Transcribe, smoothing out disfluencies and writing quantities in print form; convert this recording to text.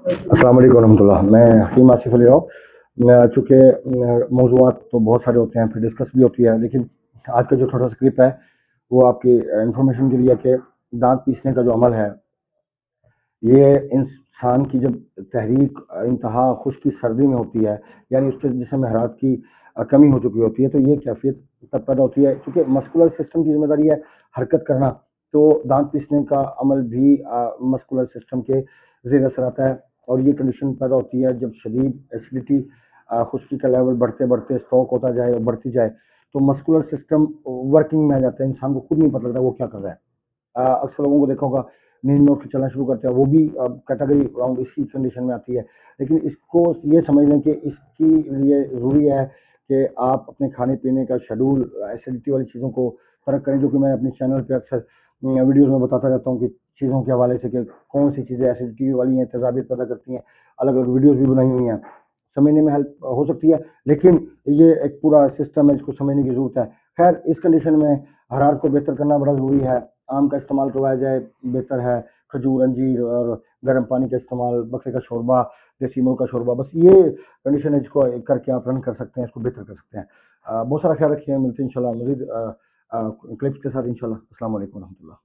السلام علیکم ورحمۃ اللہ. میں حکیم آصف علی راؤ. چونکہ موضوعات تو بہت سارے ہوتے ہیں، پھر ڈسکس بھی ہوتی ہے، لیکن آج کا جو چھوٹا سا کلپ ہے وہ آپ کی انفارمیشن کے لیے کہ دانت پیسنے کا جو عمل ہے یہ انسان کی جب تحریک انتہا خشکی سردی میں ہوتی ہے، یعنی اس کے جسم میں حرارت کی کمی ہو چکی ہوتی ہے، تو یہ کیفیت تب پیدا ہوتی ہے. چونکہ مسکولر سسٹم کی ذمہ داری ہے حرکت کرنا، تو دانت پیسنے کا عمل بھی مسکولر سسٹم کے زیر اثر آتا ہے. اور یہ کنڈیشن پیدا ہوتی ہے جب شدید ایسیڈیٹی، خشکی کا لیول بڑھتے بڑھتے اسٹروک ہوتا جائے اور بڑھتی جائے، تو مسکولر سسٹم ورکنگ میں آ جاتا ہے. انسان کو خود نہیں پتہ لگتا وہ کیا کر رہا ہے. اکثر لوگوں کو دیکھا ہوگا نیند میں اٹھ کے چلنا شروع کرتے ہیں، وہ بھی کیٹیگری راؤنڈ اسی کنڈیشن میں آتی ہے. لیکن اس کو یہ سمجھ لیں کہ اس کی لیے ضروری ہے کہ آپ اپنے کھانے پینے کا شیڈول ایسیڈیٹی والی چیزوں کو ترک کریں، جو کہ میں اپنے چینل پہ اکثر ویڈیوز میں بتاتا رہتا ہوں کہ چیزوں کے حوالے سے کہ کون سی چیزیں ایسیڈیٹی والی ہیں، تیزابیت پیدا کرتی ہیں. الگ الگ ویڈیوز بھی بنائی ہوئی ہیں، سمجھنے میں ہیلپ ہو سکتی ہے. لیکن یہ ایک پورا سسٹم ہے جس کو سمجھنے کی ضرورت ہے. خیر، اس کنڈیشن میں حرارت کو بہتر کرنا بڑا ضروری ہے. آم کا استعمال کروایا جائے بہتر ہے، کھجور، انجیر اور گرم پانی کا استعمال، بکرے کا شوربہ، دیسی مرغ کا شوربہ، بس یہ کنڈیشن ہے جس کو کر کے آپ رن کر سکتے ہیں، اس کو بہتر کر سکتے ہیں. بہت سارا خیال رکھیے. ملتے ہیں انشاءاللہ مزید کلپس کے ساتھ انشاءاللہ. السلام علیکم ورحمۃ اللہ.